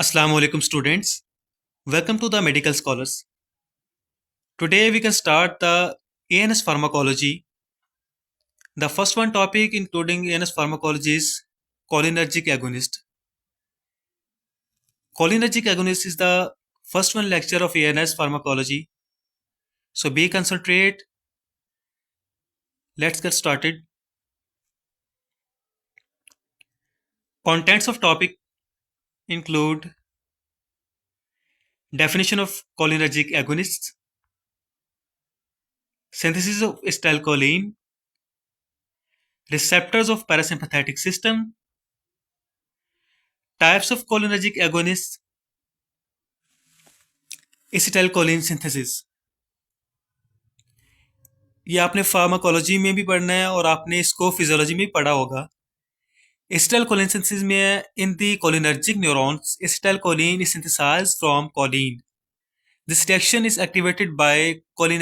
Assalamu alaikum students. Welcome to the Medical Scholars. Today we can start the ANS pharmacology. The first one topic including ANS pharmacology is cholinergic agonist. Cholinergic agonist is the first one lecture of ANS pharmacology. So be concentrate. Let's get started. Contents of topic include definition of cholinergic agonists, synthesis of acetylcholine, receptors of parasympathetic system, types of cholinergic agonists, acetylcholine synthesis. ये आपने pharmacology में भी पढ़ना है और आपने इसको physiology में भी पढ़ा होगा. एसिटाइलकोलिन सिंथेसिस में in the cholinergic neurons acetylcholine is synthesised from choline. This reaction is activated by choline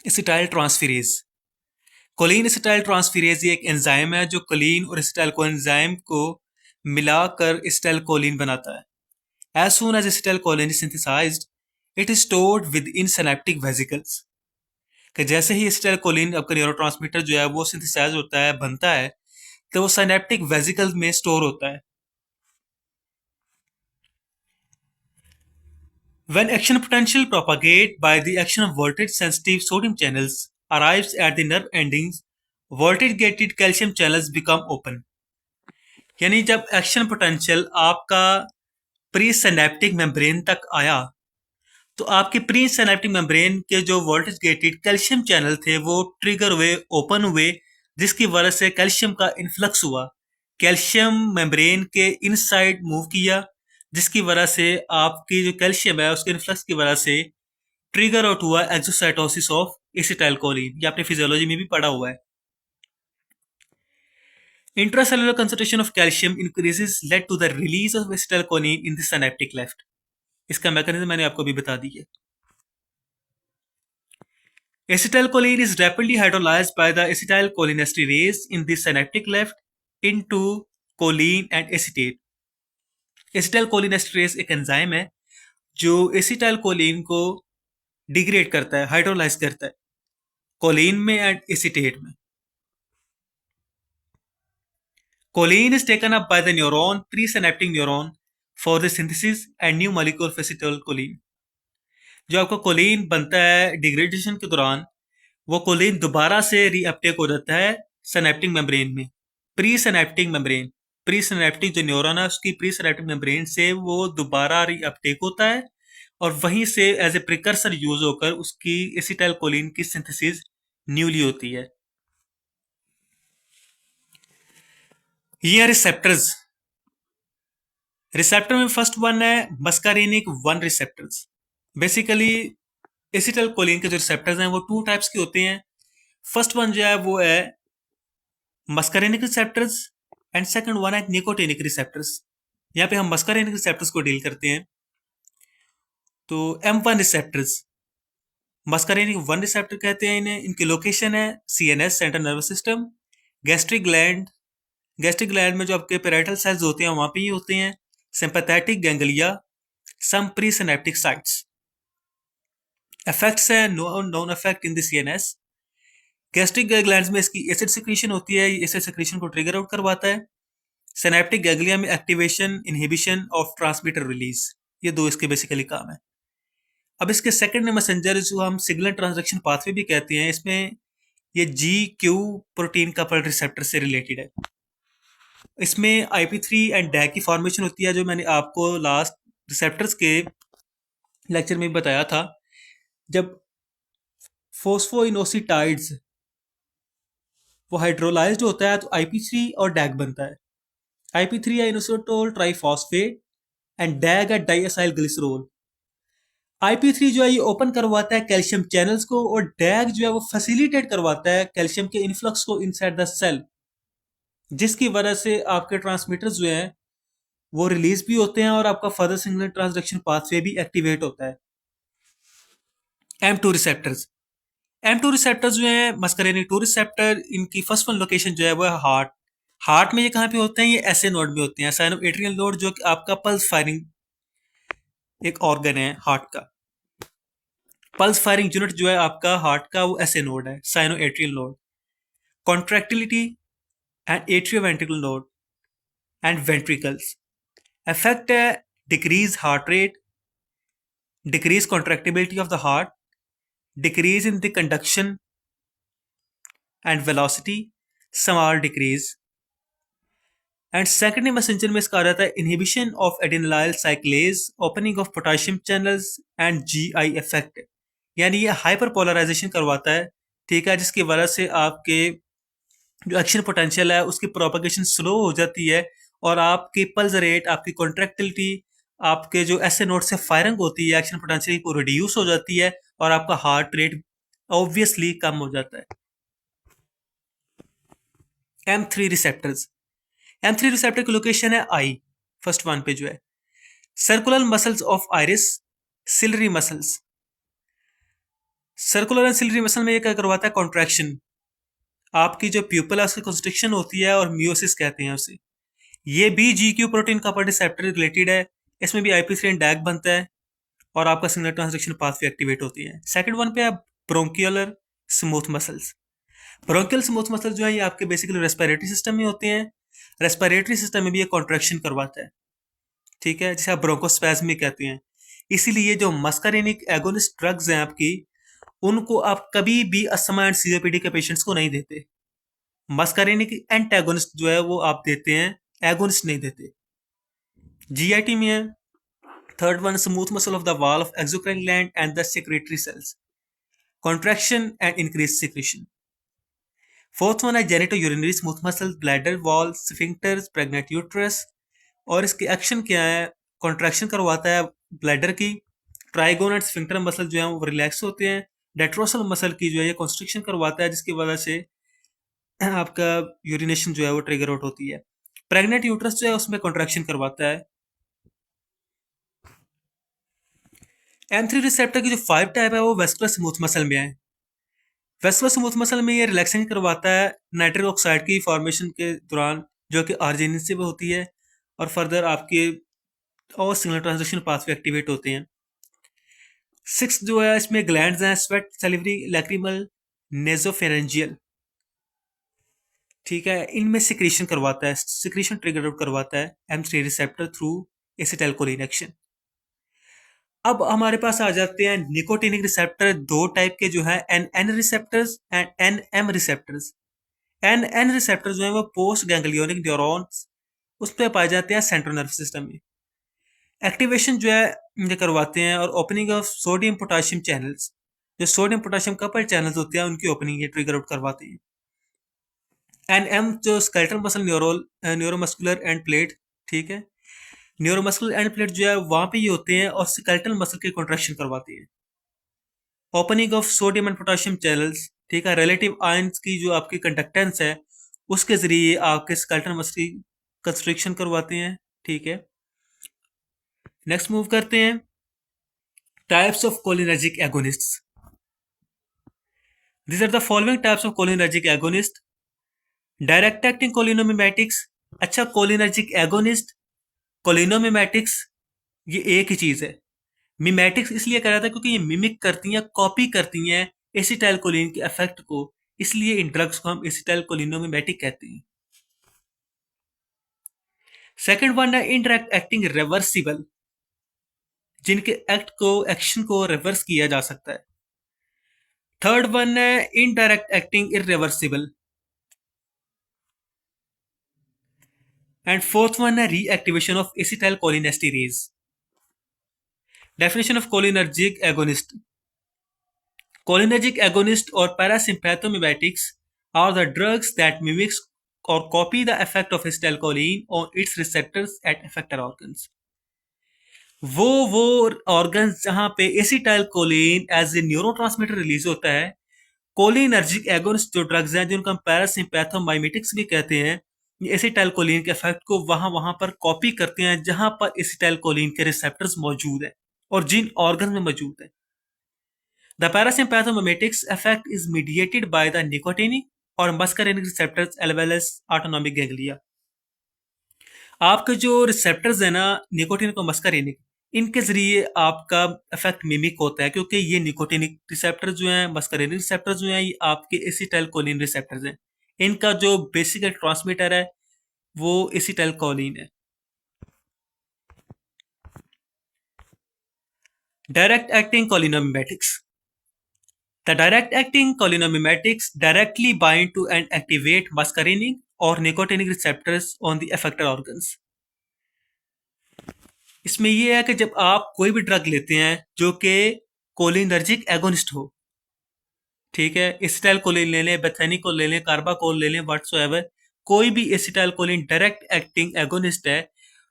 acetyl transferase. Choline acetyl transferase एक एंजाइम है जो कोलिन और एसिटाइल कोएंजाइम को मिलाकर एसिटाइलकोलिन बनाता है. As soon as acetylcholine is synthesized, it is stored within synaptic vesicles. कि जैसे ही एसिटाइलकोलिन आपका न्यूरोट्रांसमीटर जो है वो सिंथेसाइज होता है, बनता है, तो वो सिनेप्टिक वेसिकल्स में स्टोर होता है. When action potential propagate by the action of voltage sensitive sodium channels arrives at the nerve endings, voltage gated calcium channels become open. यानी जब एक्शन पोटेंशियल आपका प्री सिनेप्टिक मेम्ब्रेन तक आया तो आपके प्री सिनेप्टिक मेम्ब्रेन के जो voltage gated calcium channel थे वो ट्रिगर हुए, ओपन हुए, जिसकी वजह से कैल्शियम का इन्फ्लक्स हुआ. कैल्शियम मेम्ब्रेन के इनसाइड मूव किया, जिसकी वजह से आपकी जो कैल्शियम है उसके इन्फ्लक्स की वजह से ट्रिगर आउट हुआ एक्सोसाइटोसिस ऑफ एसिटाइलकोलिन. ये आपने फिजियोलॉजी में भी पढ़ा हुआ है. Intracellular concentration of calcium increases led to the release of acetylcholine in the synaptic cleft. इसका मैकेनिज्म मैंने आपको भी बता दी है. Acetylcholine is rapidly hydrolyzed by the acetylcholinesterase in the synaptic cleft into choline and acetate. Acetylcholinesterase एक enzyme है जो acetylcholine को डिग्रेड करता है, हाइड्रोलाइज करता है कोलिन में एंड एसिटेट में. Choline is taken up by the neuron, presynaptic neuron, for the synthesis and new molecule of acetylcholine. जो आपका कोलिन बनता है डिग्रेडेशन के दौरान, वो कोलिन दोबारा से रीअपटेक हो जाता है सिनेप्टिक मेम्ब्रेन में. प्री सिनेप्टिक जो न्यूरॉन है उसकी प्री सिनेप्टिक मेम्ब्रेन से वो दोबारा रीअपटेक होता है और वहीं से एज ए प्रिकर्सर यूज होकर उसकी एसिटाइलकोलिन की सिंथेसिस न्यूली होती है. ये रिसेप्टर्स. रिसेप्टर में फर्स्ट वन है मस्कारिनिक 1 रिसेप्टर्स. बेसिकली एसिटाइलकोलिन के जो रिसेप्टर्स हैं वो 2 टाइप्स के होते हैं. फर्स्ट वन जो है वो है मस्कारिनिक रिसेप्टर्स एंड सेकंड वन है निकोटिनिक रिसेप्टर्स. यहाँ पे हम मस्कारिनिक रिसेप्टर्स को डील करते हैं. तो M1 रिसेप्टर्स, मस्कारिनिक 1 रिसेप्टर कहते हैं इन्हें. इनकी लोकेशन है CNS, central nervous system. Gastric gland में जो आपके पेराइटल सेल्स होते हैं वहां पे ही होते हैं. Sympathetic ganglia, some presynaptic sites. Effects है non effect in the CNS. Gastric glands में इसकी एसिड सिक्रीशन होती है, एसिड सिक्रीशन को ट्रिगर आउट करवाता है. सिनेप्टिक गैंग्लिया में activation, inhibition of transmitter release, ये 2 इसके बेसिकली काम है. अब इसके सेकंड मैसेंजर जो हम सिग्नल ट्रांसडक्शन पाथवे भी कहते हैं, इसमें ये GQ प्रोटीन कपल रिसेप्टर से रिलेटेड है. इसमें IP3 एंड डैग की फॉर्मेशन होती है, जो मैंने आपको लास्ट रिसेप्टर्स के लेक्चर में बताया था. जब फोस्फोइनोसिटाइड्स वो हाइड्रोलाइज्ड होता है तो IP3 और डैग बनता है. IP3 है इनोसिटोल ट्राइफॉस्फेट एंड डैग है डाइएसाइल ग्लिसरोल. IP3 जो है ये ओपन करवाता है कैल्शियम चैनल्स को और डैग जो है वो फैसिलिटेट करवाता है कैल्शियम के इन्फ्लक्स को इनसाइड द सेल, जिसकी वजह से आपके ट्रांसमीटर्स जो हैं वो रिलीज भी होते हैं और आपका फर्दर सिग्नल ट्रांसडक्शन पाथवे भी एक्टिवेट होता है. M2 रिसेप्टर्स जो है मस्करेनिक 2 रिसेप्टर, इनकी फर्स्ट वन लोकेशन जो है वो है हार्ट. हार्ट में ये कहाँ पे होते हैं? ये ऐसे नोड में होते हैं, साइनो एट्रियल नोड, जो कि आपका पल्स फायरिंग एक ऑर्गन है हार्ट का। पल्स फायरिंग यूनिट जो है आपका हार्ट का, वो ऐसे नोड है, sinoatrial node. Contractility and atrioventricular node and ventricles affect decrease heart rate, decrease contractibility of the heart, decrease in the conduction and velocity, small decrease. And secondary messenger में इसका आ जाता है inhibition of adenylyl cyclase, opening of potassium channels and GI effect, यानी ये hyperpolarisation करवाता है, ठीक है, जिसकी वजह से आपके जो एक्शन पोटेंशियल है उसकी प्रोपगेशन स्लो हो जाती है, और आपकी पल्स रेट, आपकी कॉन्ट्रैक्टिलिटी, आपके जो ऐसे नोड से फायरिंग होती है एक्शन पोटेंशियल को रिड्यूस हो जाती है, और आपका हार्ट रेट ऑब्वियसली कम हो जाता है। M3 receptors. M3 रिसेप्टर की लोकेशन है आई, फर्स्ट वन पे जो है circular muscles of iris, ciliary muscles. Circular and ciliary muscle में ये क्या करवाता है? कॉन्ट्रैक्शन। आपकी जो प्यूपल है उसकी कंस्ट्रिक्शन होती है, और मियोसिस कहते हैं उसे। ये भी GQ प्रोटीन का रिसेप्टर रिलेटेड है। इसमें भी IP3 डैग बनता है, और आपका सिग्नल ट्रांसडक्शन पाथवे एक्टिवेट होती है। सेकंड वन पे आप bronchiolar smooth muscles. Bronchial smooth muscle जो है ये आपके बेसिकली रेस्पिरेटरी सिस्टम में होते हैं। रेस्पिरेटरी सिस्टम में भी ये कॉन्ट्रैक्शन करवाता है, ठीक है, जिसे आप ब्रोंकोस्पैज्म कहते हैं। इसीलिए जो मस्कारिनिक एगोनिस्ट ड्रग्स हैं आपकी, उनको आप कभी भी अस्थमा एंड COPD के पेशेंट्स को नहीं देते। मस्कारिनिक एंटागोनिस्ट जो है वो आप देते हैं, एगोनिस्ट नहीं देते। GIT में है third one, smooth muscle of the wall of exocrine gland and the secretory cells, contraction and increase secretion. Fourth one है genitourinary smooth muscle, bladder wall, sphincters, pregnant uterus, और इसके action क्या है? Contraction करवाता है bladder की। Trigon and sphincter muscle जो है वो रिलैक्स होते हैं। डेट्रोसल मसल की जो है ये कॉन्स्ट्रिक्शन करवाता है, जिसकी वजह से आपका यूरिनेशन जो है वो ट्रिगर आउट होती है। प्रेग्नेंट यूट्रस जो है उसमें कॉन्ट्रैक्शन करवाता है। M3 रिसेप्टर की जो 5 टाइप है वो वेस्कुलर स्मूथ मसल में है। वेस्कुलर स्मूथ मसल में ये रिलैक्सेशन करवाता है नाइट्रिक ऑक्साइड की फॉर्मेशन के दौरान, जो कि आर्जिनिन से भी होती है, और फर्दर आपके और सिग्नल ट्रांसडक्शन पाथवे एक्टिवेट होते हैं। 6 जो है इसमें ग्लैंड्स हैं, स्वेट, सैलिवरी, लैक्रिमल, नेजोफेरेंजियल, ठीक है, इनमें सिक्रीशन करवाता है, सिक्रीशन ट्रिगर आउट करवाता है M3 receptor through acetylcholine action. अब हमारे पास आ जाते हैं निकोटिनिक रिसेप्टर, दो टाइप के जो है NN receptors and NM receptors. NN receptor जो है वो पोस्ट गैंग्लियोनिक न्यूरॉन्स उस पर पाए जाते हैं सेंट्रल नर्व सिस्टम में। एक्टिवेशन जो है ये करवाते हैं, और opening of sodium potassium channels, जो सोडियम पोटाशियम कपल चैनल्स होते हैं उनकी ओपनिंग ये ट्रिगर आउट करवाते हैं। NM जो skeletal muscle, neuromuscular end plate, ठीक है, न्यूरोमस्कुलर एंड प्लेट जो है वहां पे ये होते हैं, और स्केलेटल मसल की कॉन्ट्रैक्शन करवाते हैं। Opening of sodium and potassium channels, ठीक है, रिलेटिव आयंस की जो आपकी कंडक्टेंस है उसके जरिए आपके स्केलेटल मसल की कंस्ट्रिक्शन करवाते हैं, ठीक है। नेक्स्ट मूव करते हैं types of cholinergic agonists. These are the following types of cholinergic agonist. Direct acting cholinomimetics. अच्छा, कोलिनर्जिक एगोनिस्ट, कोलिनोमिमेटिक्स, ये एक ही चीज है। मिमेटिक्स इसलिए कह रहा था क्योंकि ये मिमिक करती हैं, कॉपी करती हैं एसिटाइलकोलिन के इफेक्ट को, इसलिए इन ड्रग्स को हम एसिटाइलकोलिनोमिमेटिक कहते हैं। सेकंड वन है इंडायरेक्ट एक्टिंग रिवर्सिबल, जिनके एक्शन को रिवर्स किया जा सकता है। थर्ड वन है indirect acting irreversible, and fourth one है reactivation of acetylcholinesterase. Definition of cholinergic agonist. Cholinergic agonist और parasympathomimetics are the drugs that mimics or copy the effect of acetylcholine on its receptors at effector organs. वो organs जहां पे acetylcholine as a neurotransmitter release होता है, cholinergic agonist जो drugs हैं जिनको हम पैरासिम्पैथोमाइमेटिक्स भी कहते हैं, ये एसिटाइलकोलिन के इफेक्ट को वहां पर कॉपी करते हैं जहां पर एसिटाइलकोलिन के रिसेप्टर्स मौजूद हैं और जिन ऑर्गन में मौजूद है। The parasympathomimetics effect is mediated by the nicotinic और muscarinic receptors as well as autonomic ganglia. आपके जो रिसेप्टर्स है ना, निकोटिन और मस्करेनिक, इनके जरिए आपका इफेक्ट मिमिक होता है, क्योंकि ये निकोटिनिक रिसेप्टर जो हैं, मस्करेनिक रिसेप्टर जो हैं, ये आपके एसिटाइलकोलिन रिसेप्टर्स हैं। इनका जो बेसिक ट्रांसमीटर है वो एसिटाइलकोलिन है। Direct acting cholinomimetics. The direct acting cholinomimetics directly bind to and activate muscarinic or nicotinic receptors on the affected organs. इसमें यह है कि जब आप कोई भी ड्रग लेते हैं जो कि कोलिनर्जिक एगोनिस्ट हो, ठीक है, एसिटाइल कोलिन ले लें, बेथेनिकोल ले लें, कार्बाकोल ले लें, व्हाटसोएवर, कोई भी acetyl choline direct acting agonist है,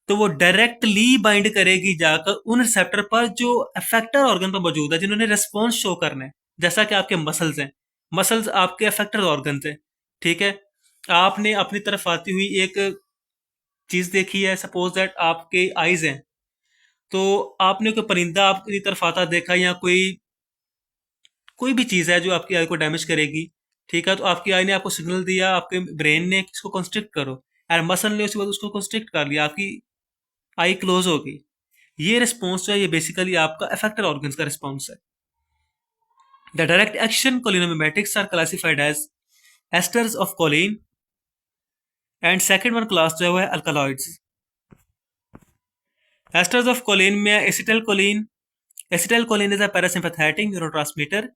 तो वो डायरेक्टली बाइंड करेगी जाकर उन रिसेप्टर पर जो अफेक्टर ऑर्गन पर मौजूद है, जिन्होंने रिस्पॉन्स शो करना है। जैसा कि आपके मसल्स हैं, मसल्स आपके अफेक्टेड ऑर्गन हैं, ठीक है। आपने अपनी तरफ आती हुई एक चीज देखी है, सपोज दैट आपके आईज हैं, तो आपने कोई परिंदा आपकी तरफ आता देखा, या कोई कोई भी चीज है जो आपकी आई को डैमेज करेगी, ठीक है, तो आपकी आई ने आपको सिग्नल दिया, आपके ब्रेन ने इसको कंस्ट्रिक्ट करो, और मसल ने उसके बाद उसको कंस्ट्रिक्ट कर लिया, आपकी आई क्लोज हो गई। ये रिस्पॉन्स जो है, ये बेसिकली आपका अफेक्टेड ऑर्गन्स का रिस्पॉन्स है। The direct action cholinomimetics are classified as esters of choline, and second one class जो है वो है अल्कलॉइड्स। एस्टर्स ऑफ कोलिन में acetylcholine. Acetylcholine is a parasympathetic neurotransmitter.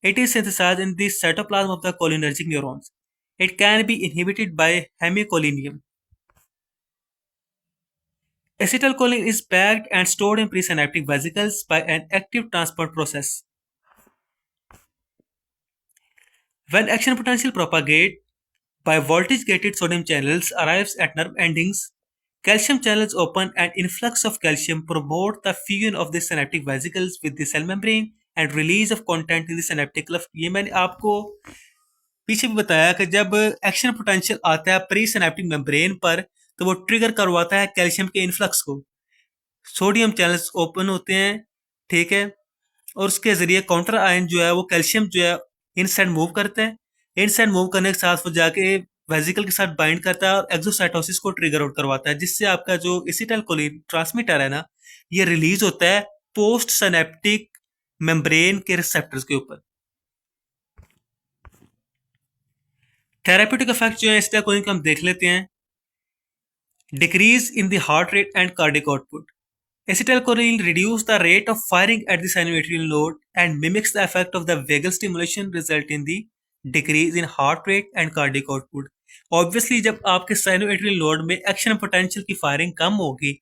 It is synthesized in the cytoplasm of the cholinergic neurons. It can be inhibited by hemicholinum. Acetylcholine is packed and stored in presynaptic vesicles by an active transport process. When action potential propagate by voltage-gated sodium channels arrives at nerve endings, calcium channels open and influx of calcium promote the fusion of the synaptic vesicles with the cell membrane and release of content in the synaptic cleft. ये मैंने आपको पीछे भी बताया कि जब action potential आता है प्री सिनेप्टिक मेम्ब्रेन पर, तो वो ट्रिगर करवाता है कैल्शियम के इन्फ्लक्स को। सोडियम चैनल्स ओपन होते हैं, ठीक है, और उसके जरिए काउंटर आयन जो है वो कैल्शियम जो है इनसाइड मूव करता है। इनसाइड मूव करने के साथ वो जाके वेजिकल के साथ बाइंड करता है और एक्सोसाइटोसिस को ट्रिगर आउट करवाता है, जिससे आपका जो एसिटाइलकोलिन ट्रांसमीटर है ना, ये रिलीज होता है पोस्ट सिनेप्टिक मेम्ब्रेन के रिसेप्टर्स के ऊपर। थेराप्यूटिक इफेक्ट जो है एसिटाइलकोलिन का हम देख लेते हैं। Decrease in the heart rate and cardiac output. Acetylcholine reduces the rate of firing at the sinoatrial node and mimics the effect of the vagal stimulation, result in the decrease in heart rate and cardiac output. Obviously जब आपके sinoatrial node में action potential की firing कम होगी,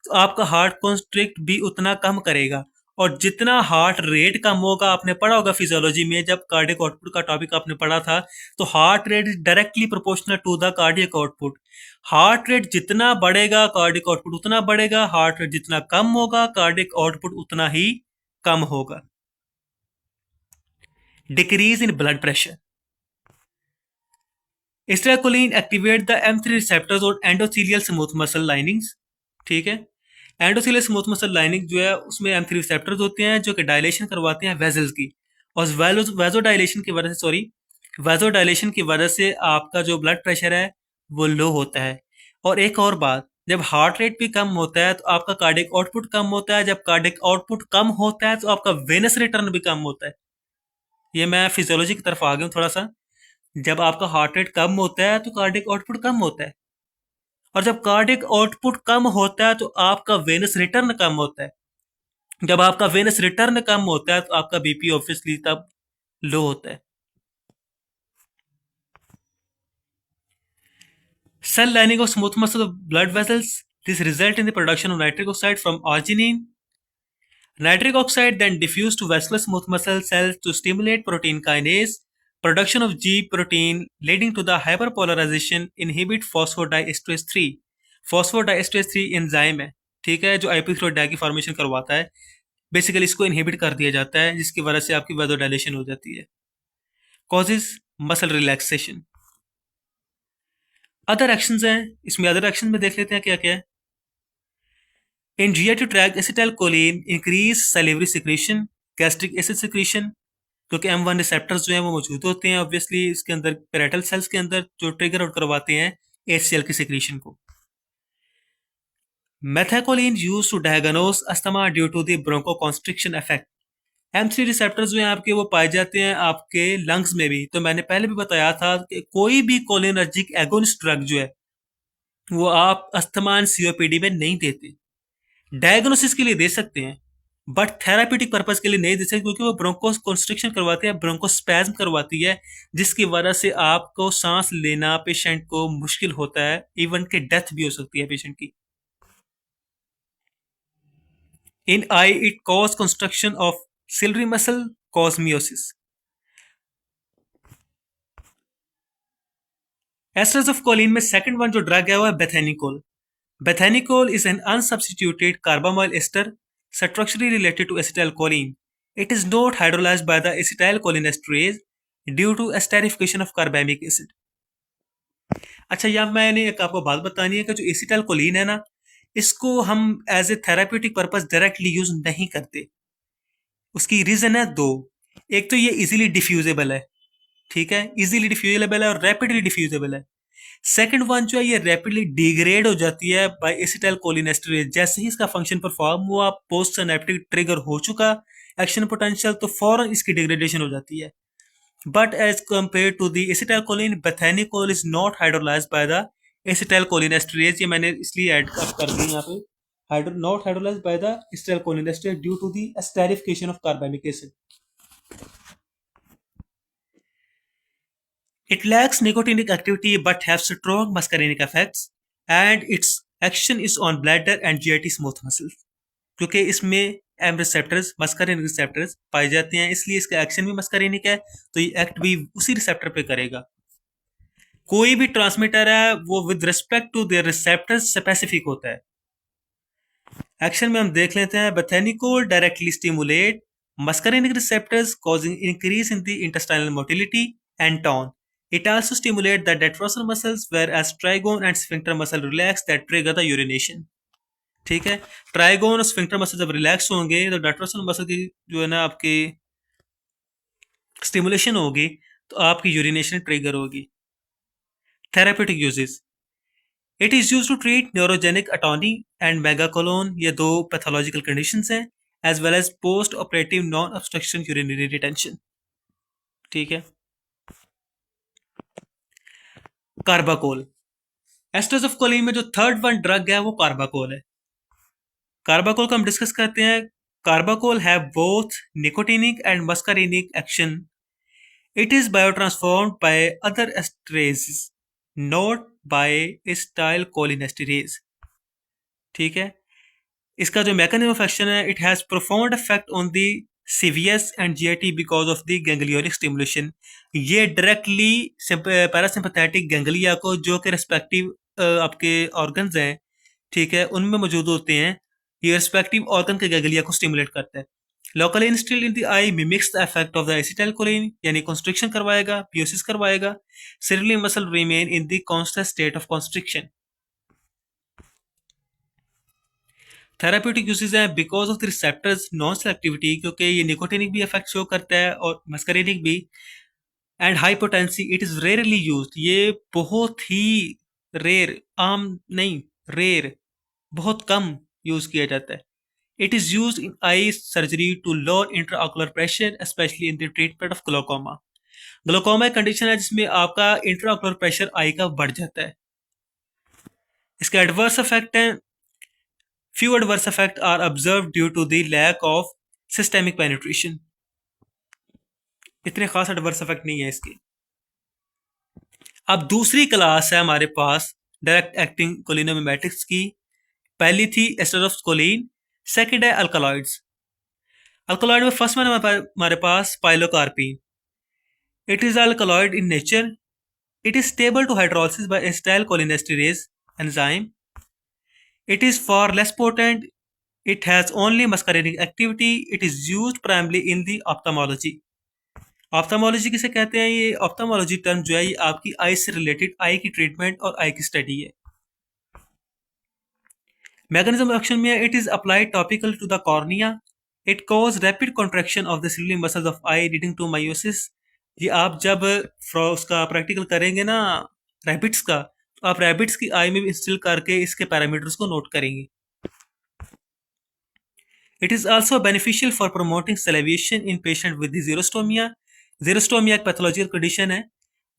तो आपका heart constrict भी उतना कम करेगा, और जितना हार्ट रेट कम होगा, आपने पढ़ा होगा फिजियोलॉजी में जब कार्डियक आउटपुट का टॉपिक आपने पढ़ा था, तो heart rate is directly proportional to the cardiac output. Heart rate जितना बढ़ेगा कार्डियक आउटपुट उतना बढ़ेगा, हार्ट रेट जितना कम होगा कार्डियक आउटपुट उतना ही कम होगा। Decrease in blood pressure. Acetylcholine activate the M3 receptors और एंडोथेलियल स्मूथ मसल लाइनिंग्स, ठीक है। एंडोथेलियल स्मूथ मसल लाइनिंग जो है उसमें M3 रिसेप्टर्स होते हैं जो कि डायलेशन करवाते हैं वेजल्स की, और वेजो डायलेशन की वजह से वेजो डायलेशन की वजह से आपका जो ब्लड प्रेशर है वो लो होता है। और एक और बात, जब हार्ट रेट भी कम होता है तो आपका कार्डियक आउटपुट कम होता है, जब कार्डियक आउटपुट कम होता है तो आपका वेनस रिटर्न भी कम होता है। ये मैं फिजियोलॉजी की तरफ आ गया हूँ थोड़ा सा। जब आपका हार्ट रेट कम होता है तो कार्डियक आउटपुट कम होता है, और जब कार्डियक आउटपुट कम होता है तो आपका वेनस रिटर्न कम होता है। जब आपका वेनस रिटर्न कम होता है तो आपका बीपी ऑब्वियसली तब लो होता है। Cell lining of smooth muscle of blood vessels. This result in the production of nitric oxide from arginine. Nitric oxide then diffused to vascular smooth muscle cells to stimulate protein kinase, production of G protein, leading to the hyperpolarization, inhibit phosphodiesterase 3. Phosphodiesterase 3 enzyme है, ठीक है, जो आईपी3 की formation करवाता है। Basically इसको inhibit कर दिया जाता है, जिसकी वजह से आपकी वेजोडाइलेशन हो जाती है। Causes muscle relaxation. Other actions हैं, इसमें अदर एक्शन में देख लेते हैं क्या क्या है। In GI tract, acetylcholine increase salivary secretion, gastric acid secretion, क्योंकि M1 रिसेप्टर्स जो हैं वो मौजूद होते हैं ऑब्वियसली इसके अंदर पेराइटल सेल्स के अंदर, जो ट्रिगर आउट करवाते हैं HCl की सिक्रीशन को. Methacholine used to diagnose asthma due to the bronchoconstriction effect. M3 receptors जो हैं आपके वो पाए जाते हैं आपके लंग्स में भी. तो मैंने पहले भी बताया था कि कोई भी कोलिनर्जिक एगोनिस्ट ड्रग जो है वो आप अस्थमान सीओपीडी में नहीं देते. डायग्नोसिस के लिए दे सकते हैं बट थेरापेटिक पर्पज के लिए नहीं दे सकते, क्योंकि वो ब्रोंको कंस्ट्रिक्शन करवाती है, ब्रोंकोस्पैज्म करवाती है, जिसकी वजह से आपको सांस लेना पेशेंट को मुश्किल होता है, इवन के डेथ भी हो सकती है पेशेंट की. In eye it cause construction of ciliary muscle, cause miosis. Esters of choline में सेकंड वन जो ड्रग है वो है बेथेनिकोल. Bethanycol is an unsubstituted carbamyl ester structurally related to acetylcholine. It is not hydrolyzed by the acetylcholinesterase due to esterification of carbamic acid. अच्छा, यहाँ मैंने एक आपको बात बतानी है कि जो एसिटाइलकोलिन है ना, इसको हम as a therapeutic purpose directly use नहीं करते. उसकी रीजन है दो. एक तो ये इजीली डिफ्यूजेबल है, ठीक है, इजीली डिफ्यूजेबल है और रैपिडली डिफ्यूजेबल है. सेकंड वन जो है ये रैपिडली डिग्रेड हो जाती है बाय एसिटाइल कोलिनेस्टरेज. जैसे ही इसका फंक्शन परफॉर्म हुआ, पोस्ट सिनेप्टिक ट्रिगर हो चुका एक्शन पोटेंशियल, तो फौरन इसकी डिग्रेडेशन हो जाती है. But as compare to the acetylcholine, bethanechol is not hydrolysed by the acetylcholinesterase. ये मैंने इसलिए ऐड कर दी यहाँ पे, not hydrolysed by the acetylcholinesterase due to the esterification of carbonic acid. It lacks nicotinic activity but has strong muscarinic effects, and its action is on bladder and GIT smooth muscles. क्योंकि इसमें M receptors, muscarinic receptors पाए जाते हैं, इसलिए इसका action भी muscarinic है, तो ये एक्ट भी उसी रिसेप्टर पे करेगा. कोई भी ट्रांसमीटर है वो with respect to their receptors specific होता है. एक्शन में हम देख लेते हैं. Bethanechol directly stimulate muscarinic receptors causing increase in the intestinal motility and tone. It also stimulates the detrusor muscles, whereas trigone and sphincter muscle relax that trigger the urination. ठीक है, trigon और sphincter muscle जब relax होंगे तो डेट्रोसर muscle की जो है ना आपकी स्टिमुलेशन होगी, तो आपकी यूरिनेशन ट्रिगर होगी. Therapeutic uses. It is use to treat neurogenic atony and megacolon. ये दो पैथोलॉजिकल कंडीशंस हैं, as well as post operative non obstruction urinary retention. ठीक है. कार्बाकोल. एस्टर्स ऑफ कोलिन में जो थर्ड वन ड्रग है वो कार्बाकोल है. कार्बाकोल का हम डिस्कस करते हैं. Carbachol have both nicotinic and muscarinic action. It is biotransformed by other esterases, not by acetyl कोलिनेस्टरेज. ठीक है. इसका जो मैकेनिज्म ऑफ एक्शन है, it has profound effect on the CVS and GIT because of the ganglionic stimulation. ये directly parasympathetic ganglia को, जो कि respective आपके ऑर्गन्स हैं, ठीक है, उनमें मौजूद होते हैं, ये रिस्पेक्टिव ऑर्गन के गैंग्लिया को स्टिमुलेट करता है. Local instil in the eye mimics the effect of the acetylcholine, यानी कंस्ट्रिक्शन करवाएगा, पियोसिस करवाएगा. Ciliary muscle remain in the constant state of constriction. Therapeutic uses है because of the receptors non selectivity, क्योंकि ये निकोटिनिक भी इफेक्ट शो करता है और मस्करिनिक भी. And high potency. It is rarely used. ये बहुत ही रेयर, आम नहीं, रेयर, बहुत कम यूज किया जाता है. It is used in eye surgery to lower intraocular pressure, specially in the treatment of glaucoma. Glaucoma एक कंडीशन है जिसमें आपका इंट्राऑकुलर प्रेशर आई का बढ़ जाता है. इसके एडवर्स इफेक्ट हैं. Few adverse effects are observed due to the lack of systemic penetration. इतने खास एडवर्स इफेक्ट नहीं है इसके. अब दूसरी क्लास है हमारे पास डायरेक्ट एक्टिंग कोलिनोमिमेटिक्स की. पहली थी एस्टर ऑफ कोलिन, सेकंड है अल्कलॉइड्स. अल्कलॉइड में फर्स्ट में हमारे पास pilocarpine. It is alkaloid in nature. It is stable to hydrolysis by acetyl cholinesterase enzyme. It is far less potent. It has only muscarinic activity. It is used primarily in the ophthalmology. ऑप्थेमोलॉजी किसे कहते हैं? ये ऑप्थेमोलॉजी term जो है ये आपकी आई से related, आई की ट्रीटमेंट और आई की स्टडी है. मैकेनिज्म ऑफ एक्शन में it is applied topical to the cornea. It cause rapid contraction of the ciliary muscles of eye leading to miosis. ये आप जब उसका प्रैक्टिकल करेंगे ना रैबिट्स का, तो आप रैबिट्स की आई में भी इंस्टिल करके इसके पैरामीटर्स को नोट करेंगे। It is also beneficial for promoting salivation in patient with xerostomia. Xerostomia एक पैथोलॉजिकल कंडीशन है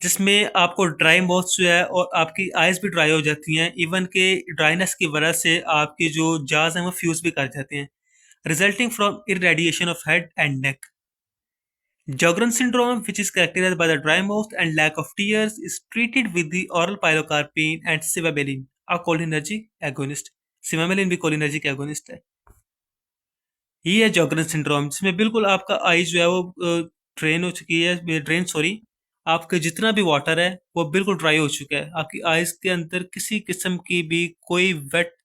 जिसमें आपको ड्राई माउथ जो है और आपकी आइज भी ड्राई हो जाती हैं, इवन के ड्राइनेस की वजह से आपके जो जाज हैं वो फ्यूज भी कर जाते हैं, resulting from irradiation of head and neck. Sjogren's syndrome, which is characterized by the dry mouth and lack of tears, is treated with the oral pilocarpine and civamelin, a cholinergic agonist. Civamelin भी cholinergic agonist है। ये है जॉगरन syndrome जिसमें बिल्कुल आपका आई जो है वो ड्रेन हो चुकी है, ड्रेन सॉरी, आपके जितना भी वाटर है वो बिल्कुल ड्राई हो चुका है। आपकी आइज के अंदर किसी किस्म की भी कोई वेट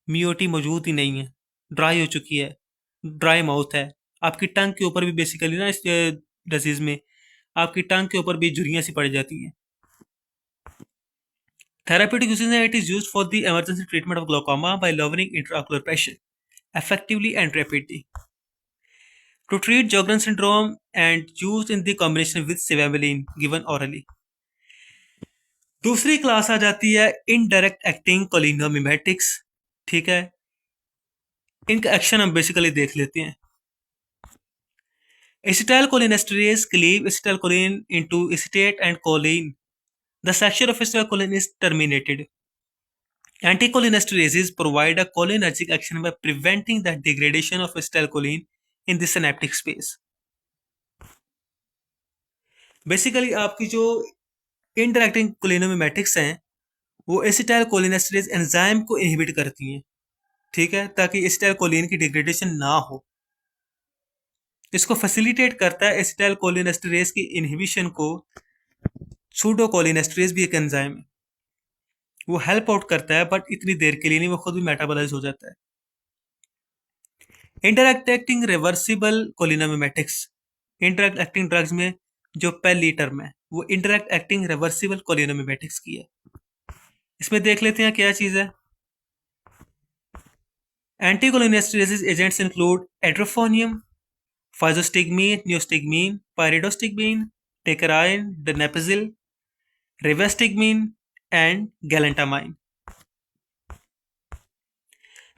मियोटी मौजूद ही नहीं है, ड्राई हो चुकी है, ड्राई माउथ है। आपकी टंग के ऊपर भी बेसिकली ना इस डिजीज में आपकी टंग के ऊपर भी झुर्रियाँ सी पड़ जाती हैं। थेराप्यूटिक यूसेज है, it is used for the emergency treatment of glaucoma by lowering intraocular pressure effectively and rapidly to treat Sjogren's syndrome and used in the combination with cevamelin given orally। दूसरी class आ जाती है indirect acting कोलिनोमिमेटिक्स। ठीक है, इनका action हम basically देख लेते हैं। Acetylcholinesterase cleave acetylcholine into acetate and choline. The section of acetylcholine is terminated. Anticholinesterases provide a cholinergic action by preventing the degradation of acetylcholine in the synaptic space. Basically आपकी जो interacting कोलिनोमिमेटिक्स हैं वो एसिटाइलकोलिनेस्टरेज enzyme को inhibit करती हैं, ठीक है, ताकि एसिटाइलकोलिन की डिग्रेडेशन ना हो। इसको फैसिलिटेट करता है एसिटाइलकोलिनेस्टरेज की इनहिबिशन को सूडोकोलिनेस्टरेज भी एक एंजाइम है, वो हेल्प आउट करता है बट इतनी देर के लिए नहीं, वो खुद भी मेटाबोलाइज हो जाता है। Interact acting reversible cholinomimetics, interact acting drugs में जो पहली टर्म है वो इंटरैक्ट एक्टिंग रिवर्सिबल कोलिनोमिमेटिक्स की है। इसमें देख लेते हैं क्या चीज़ है। Anticholinesterase agents include edrophonium, physostigmine, neostigmine, pyridostigmine, tacrine, donepezil, rivastigmine and galantamine.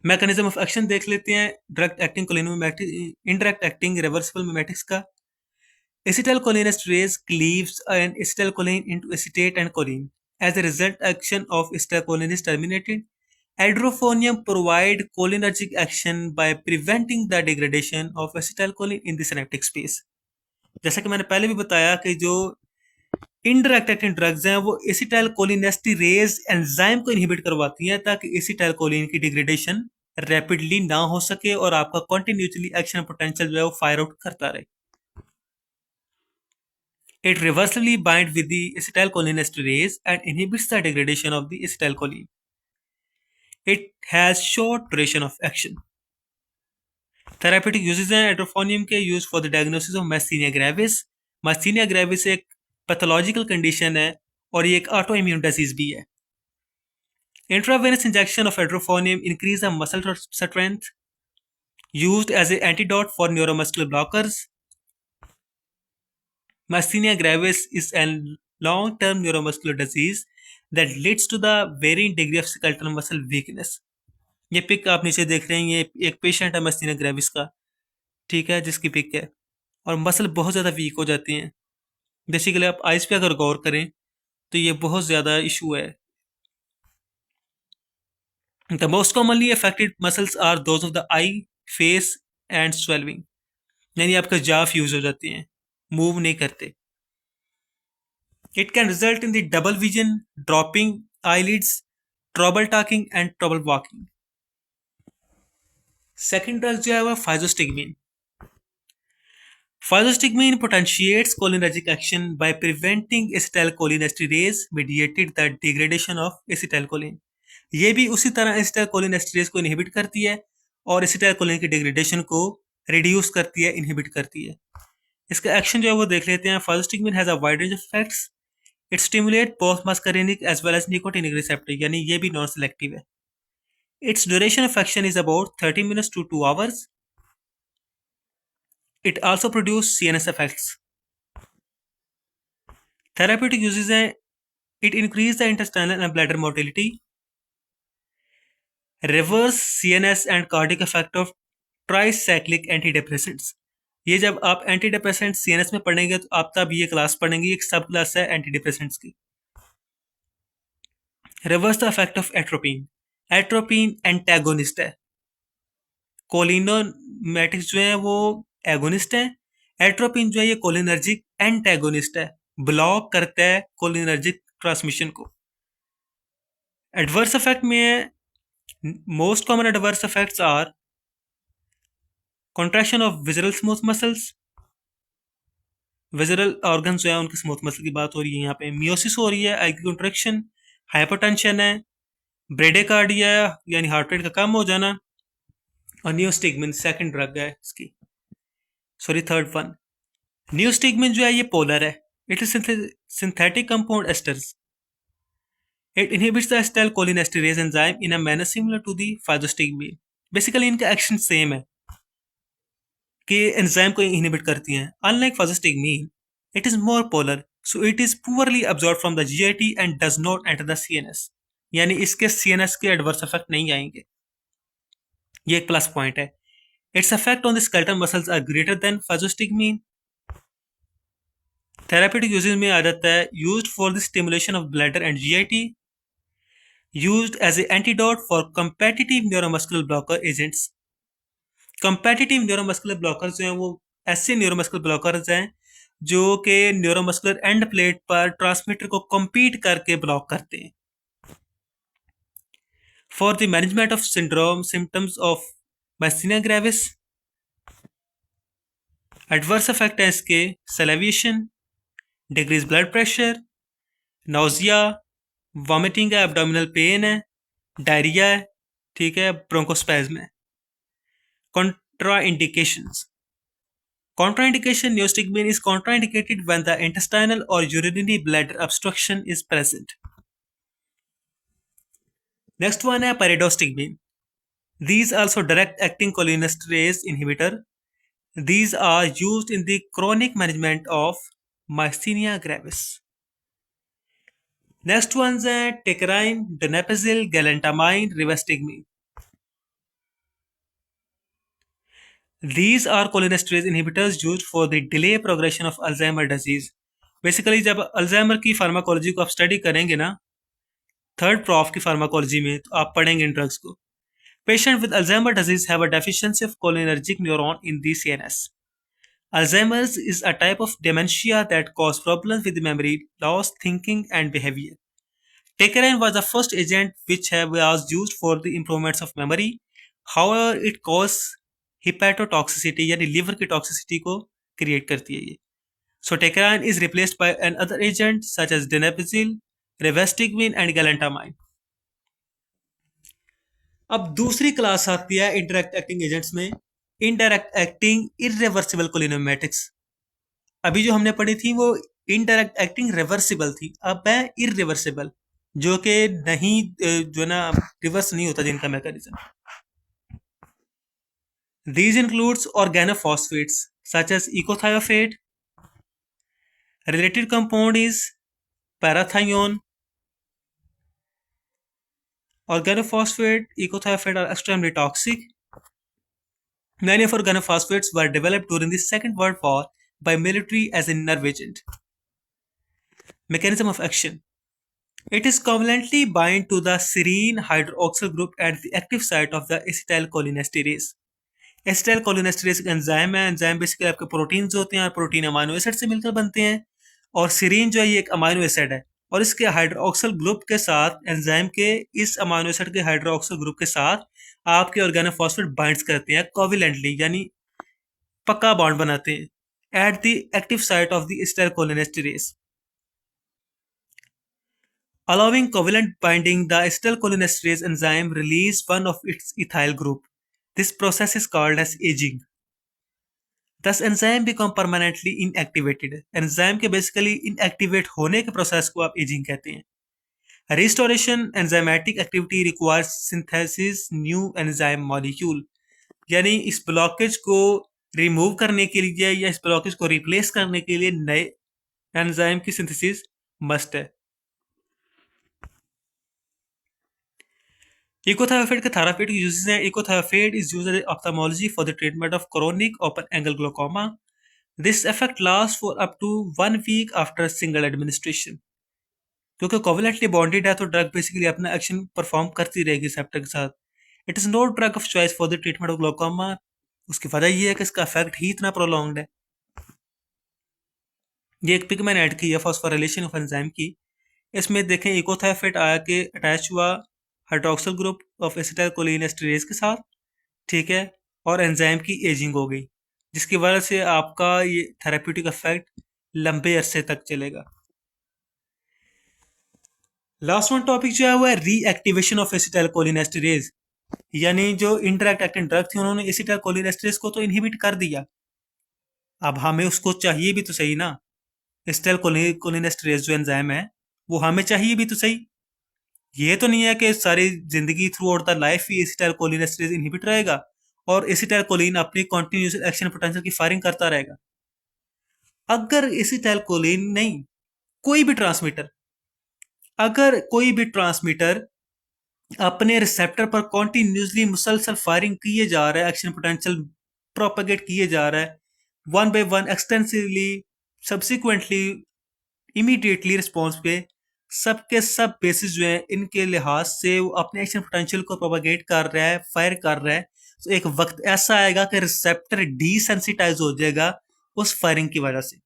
Mechanism of action देख लेते हैं direct acting cholinomimetic indirect acting reversible mimetics का। Acetylcholinesterase cleaves an acetylcholine into acetate and choline. As a result, action of acetylcholine is terminated. Adrophonium provide cholinergic action by preventing the degradation of acetylcholine in the synaptic space. जैसा कि मैंने पहले भी बताया कि जो indirect acting drugs हैं वो एसिटाइलकोलिनेस्टरेज एंजाइम को इनहिबिट करवाती हैं ताकि एसिटाइलकोलिन की डिग्रेडेशन रैपिडली ना हो सके और आपका कंटिन्यूसली एक्शन पोटेंशियल जो है वो फायर आउट करता रहे। It reversibly binds with the acetylcholinesterase and inhibits the degradation of the acetylcholine. It has short duration of action. Therapeutic uses हैं एड्रोफोनियम के use for the diagnosis of myasthenia gravis. Myasthenia gravis एक pathological condition है और ये एक auto immune disease भी है। Intravenous injection of edrophonium increase the muscle strength, used as a antidote for neuromuscular blockers. Myasthenia gravis is a long-term neuromuscular disease that leads to the varying degree of skeletal muscle weakness. ये pick up नीचे देख रहे हैं, ये एक patient है Myasthenia gravis का, ठीक है, जिसकी पिक है और मसल बहुत ज़्यादा वीक हो जाती हैं। बेसिकली आप आइज पे अगर गौर करें तो ये बहुत ज़्यादा इशू है। The most commonly affected muscles are those of the eye, face and swallowing. यानी आपका jaw फ्यूज हो जाती हैं, मूव नहीं करते। It can result in the double vision, dropping eyelids, trouble talking and trouble walking. Second drug जो है वो फाइजोस्टिगमीन। फाइजोस्टिगमीन potentiates cholinergic action by preventing acetylcholinesterase mediated the degradation of acetylcholine. ये भी उसी तरह acetylcholinesterase को इनहिबिट करती है और acetylcholine की डिग्रेडेशन को रिड्यूस करती है, इनहिबिट करती है। इसका एक्शन जो है वो देख लेते हैं। Physostigmine has a wide range of effects. It stimulate both muscarinic as well as nicotinic receptor, यानी ये भी नॉन सेलेक्टिव है। Its duration of action is about 30 minutes to 2 hours। It also produces CNS effects. Therapeutic uses it increase the intestinal and bladder motility, reverse CNS and cardiac effect of tricyclic antidepressants. ये जब आप anti depressant CNS में पढ़ेंगे तो आप तब ये class पढ़ेंगे, एक सब क्लास है एंटी डिप्रेसेंट्स की. Reverse the effect of atropine. Atropine antagonist है. कोलिनोमेटिक्स जो है वो एगोनिस्ट है. एट्रोपिन जो है ये कोलिनर्जिक एंटेगोनिस्ट है, ब्लॉक करता है कोलिनर्जिक ट्रांसमिशन को. एडवर्स इफेक्ट में most common adverse effects are contraction of visceral smooth muscles. Visceral organ जो है उनके स्मूथ मसल की बात हो रही है यहाँ पे. मियोसिस हो रही है, आई की कॉन्ट्रैक्शन, हाइपरटेंशन है, ब्रेडेकार्डिया यानी हार्ट रेट का कम हो जाना, और नियोस्टिग्मिन सेकंड ड्रग है इसकी, सॉरी थर्ड वन. नियोस्टिग्मिन जो है ये पोलर है. It is synthetic compound esters. It inhibits the acetylcholinesterase enzyme in a manner similar to the physostigmine. Basically इनका एक्शन सेम है कि एंजाइम को इनहिबिट करती हैं. Unlike physostigmine it is more polar, so it is poorly absorb from the GIT and does not enter the CNS. यानी इसके CNS के adverse effect नहीं आएंगे. ये एक प्लस पॉइंट है. Its effect on the skeletal muscles are greater than physostigmine. Therapeutic usages में आ जाता है used for the stimulation of bladder and GIT, used as a antidote for competitive neuromuscular blocker agents. Competitive neuromuscular blockers जो हैं वो ऐसे neuromuscular blockers हैं जो कि न्यूरोमस्कुलर एंड प्लेट पर ट्रांसमीटर को compete करके ब्लॉक करते हैं. For the management of syndrome symptoms of myasthenia gravis. Adverse effect है इसके salivation, decrease blood pressure, nausea, vomiting है, एब्डोमिनल पेन है, डायरिया है, ठीक है, ब्रोंकोस्पैज्म है. Contraindications. Contraindication: neostigmine is contraindicated when the intestinal or urinary bladder obstruction is present. Next one है pyridostigmine. These also direct acting cholinesterase inhibitor. These are used in the chronic management of myasthenia gravis. Next ones है tecarine, donepezil, galantamine, rivastigmine. These are cholinesterase inhibitors used for the delay progression of Alzheimer disease. Basically जब Alzheimer की pharmacology को आप study करेंगे ना third prof की pharmacology में, तो आप पढ़ेंगे इन ड्रग्स को. Patient with Alzheimer disease have a deficiency of cholinergic neuron in the CNS. Alzheimer's is a type of dementia that causes problems with memory loss, thinking, and behavior. Tecarine was the first agent which was used for the improvements of memory. However, it causes hepatotoxicity यानी liver की toxicity को create करती है ये. So tecarine is replaced by another agent such as donepezil, rivastigmine, and galantamine. अब दूसरी class आती है इंडायरेक्ट एक्टिंग एजेंट्स में, इनडायरेक्ट एक्टिंग इरिवर्सिबल कोलिनोमेटिक्स. अभी जो हमने पढ़ी थी वो इनडायरेक्ट एक्टिंग रिवर्सिबल थी, अब है इरिवर्सिबल जो कि नहीं जो ना रिवर्स नहीं होता जिनका mechanism. These includes organophosphates such as ecothiopate. Related compound is parathione. Organophosphate, ecothiopate are extremely toxic. Many of organophosphates were developed during the Second World War by military as a nerve agent. Mechanism of action. It is covalently bind to the serine hydroxyl group at the active site of the acetylcholinesterase. एसिटाइलकोलिनेस्टेरेज एक enzyme है. Enzyme basically आपके proteins होते हैं और protein amino acid से मिलकर बनते हैं. और सीरीन जो है ये एक अमाइनो एसिड है और इसके हाइड्रोक्सिल ग्रुप के साथ एंजाइम के इस अमाइनो एसिड के हाइड्रोक्सिल ग्रुप के साथ आपके ऑर्गेनोफॉस्फेट बाइंड्स करते हैं कोवेलेंटली यानी पक्का बॉन्ड बनाते हैं at the active site of the acetylcholinesterase. Allowing covalent binding, the acetylcholinesterase enzyme release one of its ethyl group. This process is called as aging. Thus enzyme become permanently inactivated. Enzyme के basically inactivate होने के process को आप ageing कहते हैं. Restoration enzymatic activity requires synthesis new enzyme molecule. यानी इस blockage को रिमूव करने के लिए या इस ब्लॉकेज को रिप्लेस करने के लिए नए एंजाइम की सिंथेसिस मस्ट है। इकोथायोफेट के थेराप्यूटिक यूजेस हैं। Echothiophate is used in ophthalmology for the treatment of chronic open angle glaucoma. This effect last for up to 1 week after single administration. क्योंकि कोवलेंटली बॉन्डेड है तो ड्रग बेसिकली अपना action perform करती रहेगी receptor के साथ। It is no drug of choice for the treatment of glaucoma. उसकी वजह यह है कि इसका इफेक्ट ही इतना प्रोलॉन्ग्ड है। ये एक पिक मैंने ऐड की है फॉस्फोराइलेशन ऑफ एंजाइम की। इसमें देखें इकोथायोफेट आया के अटैच हुआ hydroxyl group of acetylcholine esterase के साथ, ठीक है, और एंजाइम की एजिंग हो गई, जिसकी वजह से आपका ये थेरेप्यूटिक इफेक्ट लंबे अरसे तक चलेगा। लास्ट वन टॉपिक जो है वो है रीएक्टिवेशन ऑफ एसिटाइलकोलिन एस्टरेज। यानी जो इंटरैक्ट एक्टिंग ड्रग थी उन्होंने एसिटाइलकोलिन एस्टरेज को तो इनहिबिट कर दिया, अब हमें उसको चाहिए भी तो सही ना। एसिटाइलकोलिन एस्टरेज जो एंजाइम है वो हमें चाहिए भी तो सही। ये तो नहीं है कि सारी जिंदगी through out the life he acetylcholine esterase inhibit रहेगा और एसिटाइलकोलिन अपनी कॉन्टिन्यूस एक्शन पोटेंशियल की फायरिंग करता रहेगा। अगर एसिटाइलकोलिन नहीं, कोई भी ट्रांसमीटर, अगर कोई भी ट्रांसमीटर अपने रिसेप्टर पर कॉन्टिन्यूसली मुसलसल फायरिंग किए जा रहा है, एक्शन पोटेंशियल प्रोपेगेट किए जा रहा है, one by one extensively, subsequently, immediately response पे, सबके सब बेसिस जो है इनके लिहाज से वो अपने एक्शन पोटेंशियल को प्रोपेगेट कर रहा है, फायर कर रहा है, तो एक वक्त ऐसा आएगा कि रिसेप्टर डीसेंसिटाइज हो जाएगा उस फायरिंग की वजह से।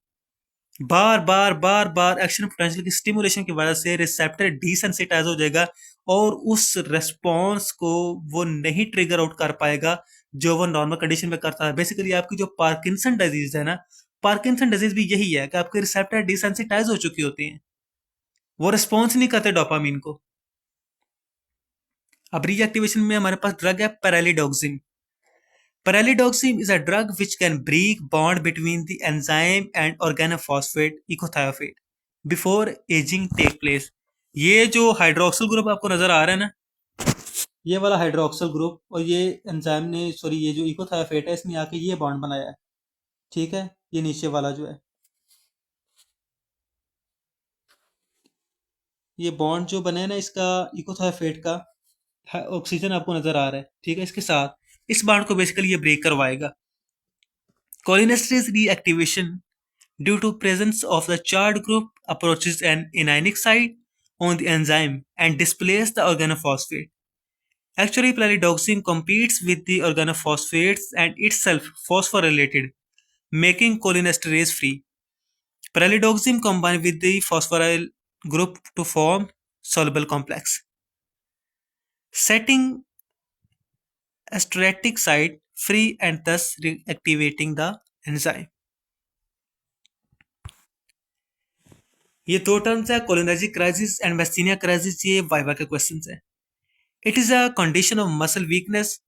बार बार बार बार एक्शन पोटेंशियल की स्टिमुलेशन की वजह से रिसेप्टर डीसेंसिटाइज हो जाएगा और उस रेस्पॉन्स को वो नहीं ट्रिगर आउट कर पाएगा जो वो नॉर्मल कंडीशन में करता है। बेसिकली आपकी जो पार्किंसन डिजीज है ना, पार्किंसन डिजीज भी यही है कि आपके रिसेप्टर डिसेंसिटाइज हो चुकी होती हैं, वो रिस्पॉन्स नहीं करते डोपामीन को। अब रीएक्टिवेशन में हमारे पास ड्रग है पैरालिडोक्सिन। Paralidoxim is a drug which can break bond between the enzyme and organophosphate ecothiopate before aging take place। ये जो हाइड्रोक्सिल ग्रुप आपको नजर आ रहा है ना, ये वाला हाइड्रोक्सिल ग्रुप और ये एंजाइम ने सॉरी ये जो इकोथायोफेट है इसने आके ये बॉन्ड बनाया है, ठीक है। ये नीचे वाला जो है ये बॉन्ड जो बने ना इसका इकोथायोफेट का ऑक्सीजन आपको नजर आ रहा है, ठीक है, इसके साथ इस बॉन्ड को बेसिकली ये ब्रेक करवाएगा। Cholinesterase reactivation due to presence of the charged group approaches an anionic site on the enzyme and displaces the organophosphate. Actually, pyridoxine competes with the organophosphates and itself phosphorylated, making cholinesterase free. Pyridoxine combines with the phosphoryl group to form soluble complex, setting esteratic site free and thus reactivating the enzyme. ये दो terms है, cholinergic crisis and myasthenia crisis. ये viva के questions हैं। It is a condition of muscle weakness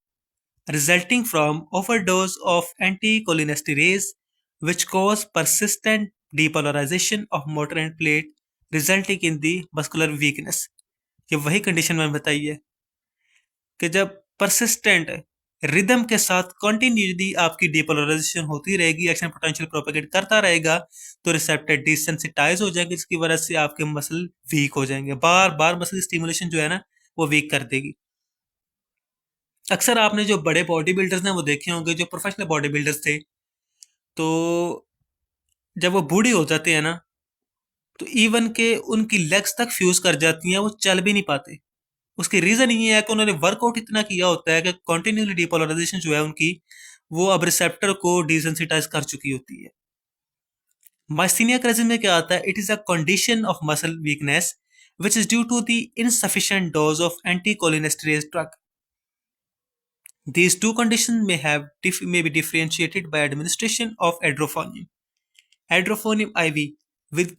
resulting from overdose of anticholinesterase which cause persistent depolarization of motor end plate resulting in the muscular weakness। ये वही condition मैंने बताई है कि जब परसिस्टेंट रिदम के साथ कंटिन्यूसली आपकी डिपोलराइजेशन होती रहेगी, एक्शन पोटेंशियल प्रोपेगेट करता रहेगा, तो रिसेप्टर डिसेंसिटाइज हो जाएंगे, जिसकी वजह से आपके मसल वीक हो जाएंगे। बार बार मसल स्टिमुलेशन जो है ना वो वीक कर देगी। अक्सर आपने जो बड़े बॉडी बिल्डर्स हैं वो देखे होंगे, जो प्रोफेशनल बॉडी बिल्डर्स थे, तो जब वो बूढ़े हो जाते हैं ना तो इवन के उनकी लेग्स तक फ्यूज कर जाती हैं, वो चल भी नहीं पाते। उसकी रीजन ये है कि उन्होंने वर्कआउट इतना किया होता है कि कंटिन्यूसली डिपोलराइजेशन जो है उनकी वो अब रिसेप्टर को डिसेंसिटाइज कर चुकी होती है। माइस्थीनिया क्राइसिस में क्या आता है? It is a condition of muscle weakness which is due to the insufficient dose of anticholinesterase drug. These two conditions may be differentiated by administration of adrophonium IV with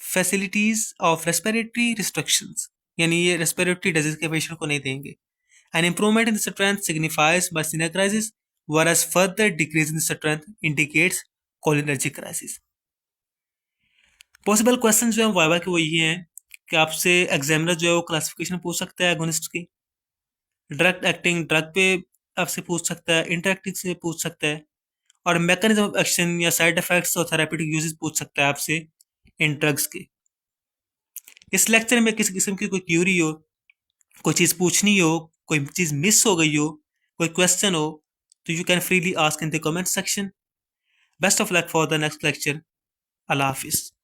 facilities of respiratory restrictions, यानी ये respiratory disease के patient को नहीं देंगे। An improvement in the strength signifies myasthenia crisis, whereas further decrease in the strength indicates cholinergic crisis. Possible question जो है viva के वो ये हैं कि आपसे एग्जामिनर जो है वो क्लासिफिकेशन पूछ सकता है एगोनिस्ट की, डायरेक्ट एक्टिंग ड्रग पे आपसे पूछ सकता है, इंटरएक्टिंग से पूछ सकता है, और मैकेनिज्म ऑफ एक्शन या साइड इफेक्ट्स और थेरेपेटिक यूजेस पूछ सकता है आपसे इन ड्रग्स के। इस लेक्चर में किसी किस्म की कोई क्यूरी हो, कोई चीज़ पूछनी हो, कोई चीज़ मिस हो गई हो, कोई क्वेश्चन हो, तो you can freely ask in the comment section. Best of luck for the next lecture. अल्लाह हाफिज़।